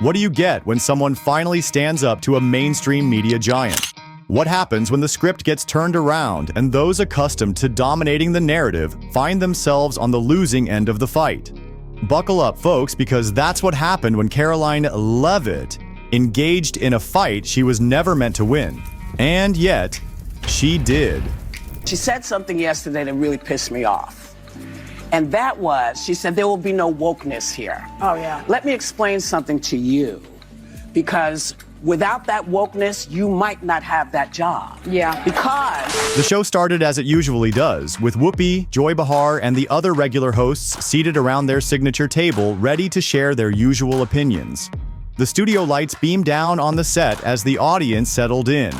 What do you get when someone finally stands up to a mainstream media giant? What happens when the script gets turned around and those accustomed to dominating the narrative find themselves on the losing end of the fight? Buckle up, folks, because that's what happened when Karoline Leavitt engaged in a fight she was never meant to win. And yet, she did. She said something yesterday that really pissed me off. And that was, she said, there will be no wokeness here. Oh, yeah. Let me explain something to you. Because without that wokeness, you might not have that job. Yeah. Because The show started as it usually does, with Whoopi, Joy Behar, and the other regular hosts seated around their signature table, ready to share their usual opinions. The studio lights beamed down on the set as the audience settled in,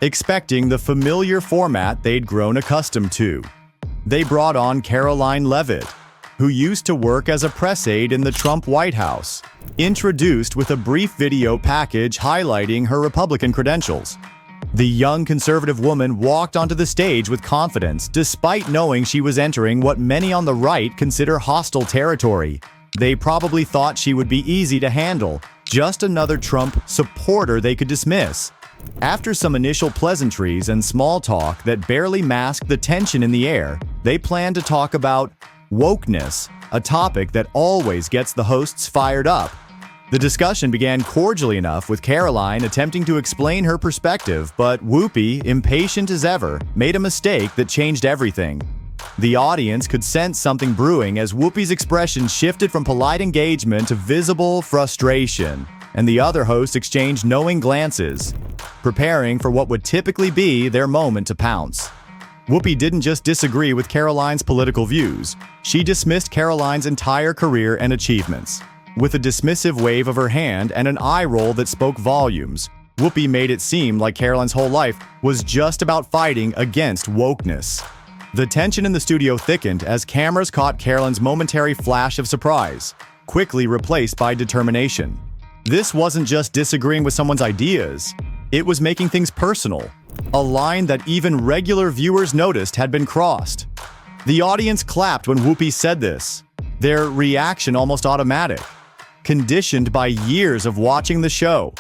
expecting the familiar format they'd grown accustomed to. They brought on Karoline Leavitt, who used to work as a press aide in the Trump White House, introduced with a brief video package highlighting her Republican credentials. The young conservative woman walked onto the stage with confidence, despite knowing she was entering what many on the right consider hostile territory. They probably thought she would be easy to handle, just another Trump supporter they could dismiss. After some initial pleasantries and small talk that barely masked the tension in the air, they planned to talk about wokeness, a topic that always gets the hosts fired up. The discussion began cordially enough, with Karoline attempting to explain her perspective, but Whoopi, impatient as ever, made a mistake that changed everything. The audience could sense something brewing as Whoopi's expression shifted from polite engagement to visible frustration, and the other hosts exchanged knowing glances, preparing for what would typically be their moment to pounce. Whoopi didn't just disagree with Karoline's political views, she dismissed Karoline's entire career and achievements. With a dismissive wave of her hand and an eye roll that spoke volumes, Whoopi made it seem like Karoline's whole life was just about fighting against wokeness. The tension in the studio thickened as cameras caught Karoline's momentary flash of surprise, quickly replaced by determination. This wasn't just disagreeing with someone's ideas, it was making things personal, a line that even regular viewers noticed had been crossed. The audience clapped when Whoopi said this, their reaction almost automatic, conditioned by years of watching the show.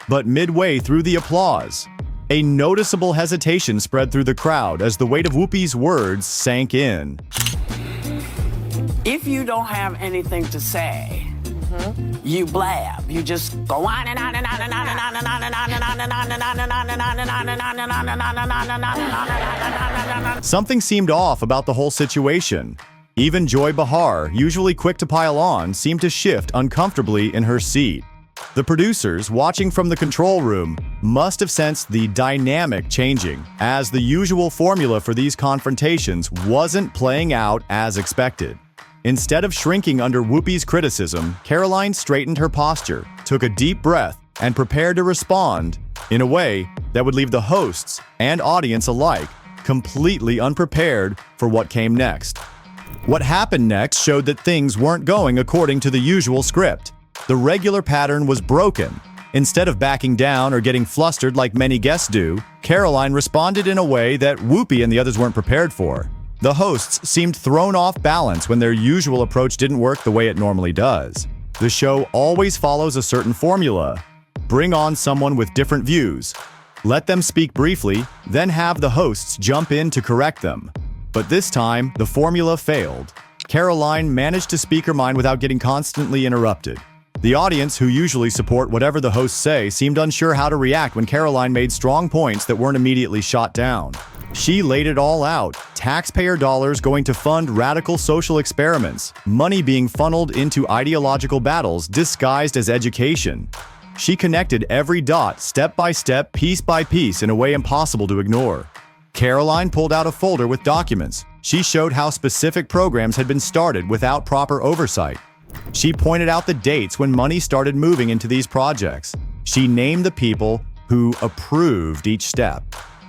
But midway through the applause, a noticeable hesitation spread through the crowd as the weight of Whoopi's words sank in. if you don't have anything to say, you blab. You just go on and on and on and on and on and on and on and on and on and on and on and on and on and on and on and on and on and on and on. Something seemed off about the whole situation. Even Joy Behar, usually quick to pile on, seemed to shift uncomfortably in her seat. The producers, watching from the control room, must have sensed the dynamic changing, as the usual formula for these confrontations wasn't playing out as expected. Instead of shrinking under Whoopi's criticism, Karoline straightened her posture, took a deep breath, and prepared to respond in a way that would leave the hosts and audience alike completely unprepared for what came next. What happened next showed that things weren't going according to the usual script. The regular pattern was broken. Instead of backing down or getting flustered like many guests do, Karoline responded in a way that Whoopi and the others weren't prepared for. The hosts seemed thrown off balance when their usual approach didn't work the way it normally does. The show always follows a certain formula. Bring on someone with different views. Let them speak briefly, then have the hosts jump in to correct them. But this time, the formula failed. Karoline managed to speak her mind without getting constantly interrupted. The audience, who usually support whatever the hosts say, seemed unsure how to react when Karoline made strong points that weren't immediately shot down. She laid it all out, taxpayer dollars going to fund radical social experiments, money being funneled into ideological battles disguised as education. She connected every dot, step by step, piece by piece, in a way impossible to ignore. Karoline pulled out a folder with documents. She showed how specific programs had been started without proper oversight. She pointed out the dates when money started moving into these projects. She named the people who approved each step.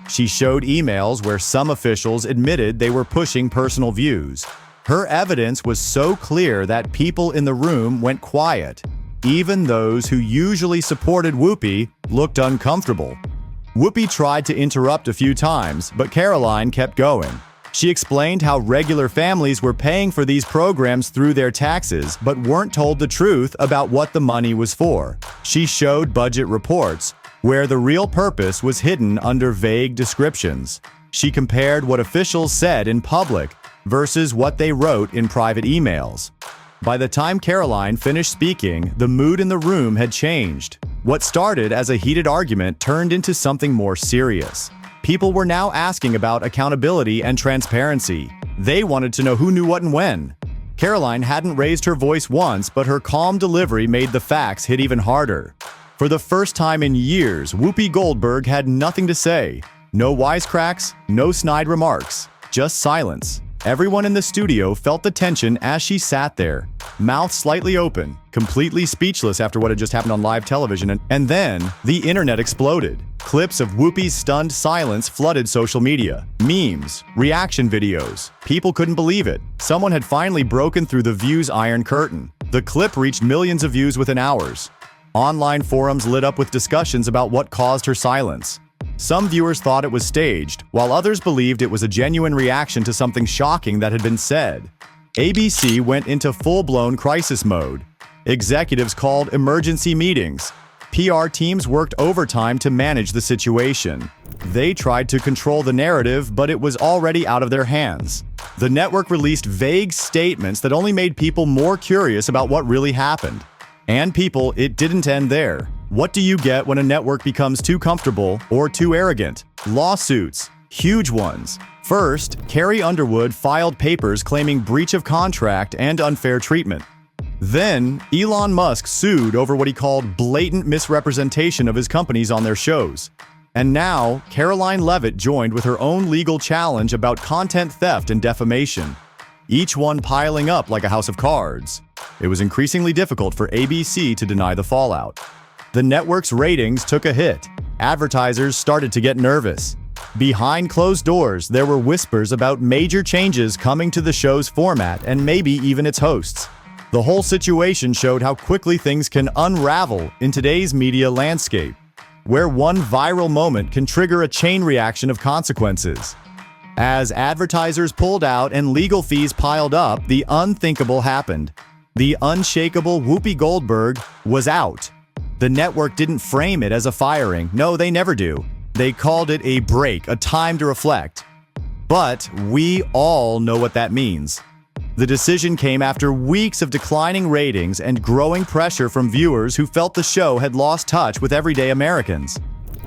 She showed emails where some officials admitted they were pushing personal views. Her evidence was so clear that people in the room went quiet. Even those who usually supported Whoopi looked uncomfortable. Whoopi tried to interrupt a few times, but Karoline kept going. She explained how regular families were paying for these programs through their taxes but weren't told the truth about what the money was for. She showed budget reports where the real purpose was hidden under vague descriptions. She compared what officials said in public versus what they wrote in private emails. By the time Karoline finished speaking, the mood in the room had changed. What started as a heated argument turned into something more serious. People were now asking about accountability and transparency. They wanted to know who knew what and when. Karoline hadn't raised her voice once, but her calm delivery made the facts hit even harder. For the first time in years, Whoopi Goldberg had nothing to say. No wisecracks, no snide remarks, just silence. Everyone in the studio felt the tension as she sat there, mouth slightly open, completely speechless after what had just happened on live television, and then the internet exploded. Clips of Whoopi's stunned silence flooded social media. Memes, reaction videos. People couldn't believe it. Someone had finally broken through the View's iron curtain. The clip reached millions of views within hours. Online forums lit up with discussions about what caused her silence. Some viewers thought it was staged, while others believed it was a genuine reaction to something shocking that had been said. ABC went into full-blown crisis mode. Executives called emergency meetings. PR teams worked overtime to manage the situation. They tried to control the narrative, but it was already out of their hands. The network released vague statements that only made people more curious about what really happened. And people, it didn't end there. What do you get when a network becomes too comfortable or too arrogant? Lawsuits. Huge ones. First, Carrie Underwood filed papers claiming breach of contract and unfair treatment. Then, Elon Musk sued over what he called blatant misrepresentation of his companies on their shows. And now, Karoline Leavitt joined with her own legal challenge about content theft and defamation, each one piling up like a house of cards. It was increasingly difficult for ABC to deny the fallout. The network's ratings took a hit. Advertisers started to get nervous. Behind closed doors, there were whispers about major changes coming to the show's format and maybe even its hosts. The whole situation showed how quickly things can unravel in today's media landscape, where one viral moment can trigger a chain reaction of consequences. As advertisers pulled out and legal fees piled up, the unthinkable happened. The unshakable Whoopi Goldberg was out. The network didn't frame it as a firing. No, they never do. They called it a break, a time to reflect. But we all know what that means. The decision came after weeks of declining ratings and growing pressure from viewers who felt the show had lost touch with everyday Americans.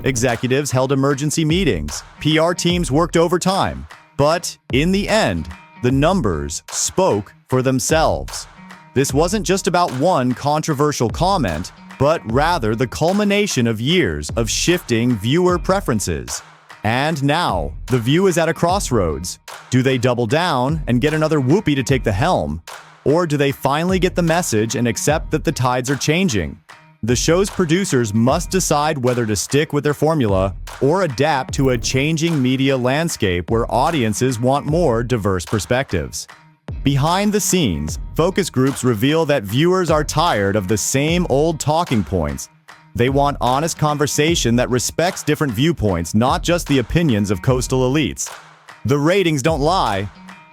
Executives held emergency meetings. PR teams worked overtime. But in the end, the numbers spoke for themselves. This wasn't just about one controversial comment, but rather the culmination of years of shifting viewer preferences. And now, The View is at a crossroads. Do they double down and get another Whoopi to take the helm? Or do they finally get the message and accept that the tides are changing? The show's producers must decide whether to stick with their formula or adapt to a changing media landscape where audiences want more diverse perspectives. Behind the scenes, focus groups reveal that viewers are tired of the same old talking points. They want honest conversation that respects different viewpoints, not just the opinions of coastal elites. The ratings don't lie.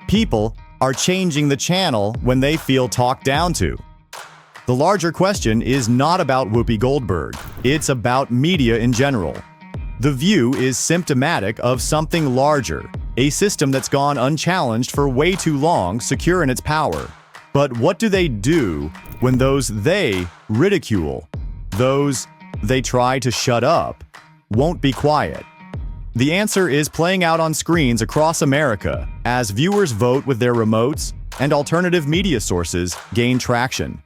People are changing the channel when they feel talked down to. The larger question is not about Whoopi Goldberg. It's about media in general. The View is symptomatic of something larger, a system that's gone unchallenged for way too long, secure in its power. But what do they do when those they ridicule, those they try to shut up, won't be quiet? The answer is playing out on screens across America as viewers vote with their remotes and alternative media sources gain traction.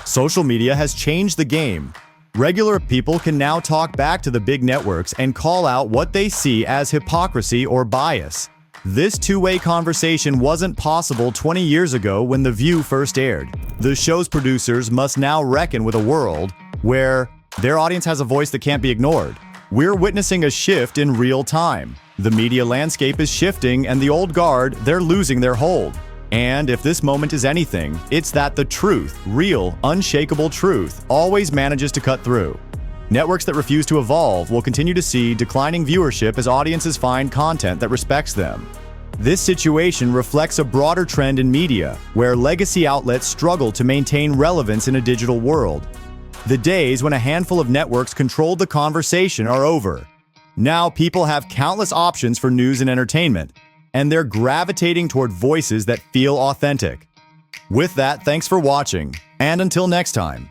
Social media has changed the game. Regular people can now talk back to the big networks and call out what they see as hypocrisy or bias. This two-way conversation wasn't possible 20 years ago when The View first aired. The show's producers must now reckon with a world where their audience has a voice that can't be ignored. We're witnessing a shift in real time. The media landscape is shifting, and the old guard, they're losing their hold. And if this moment is anything, it's that the truth, real, unshakable truth, always manages to cut through. Networks that refuse to evolve will continue to see declining viewership as audiences find content that respects them. This situation reflects a broader trend in media, where legacy outlets struggle to maintain relevance in a digital world. The days when a handful of networks controlled the conversation are over. Now people have countless options for news and entertainment, and they're gravitating toward voices that feel authentic. With that, thanks for watching, and until next time.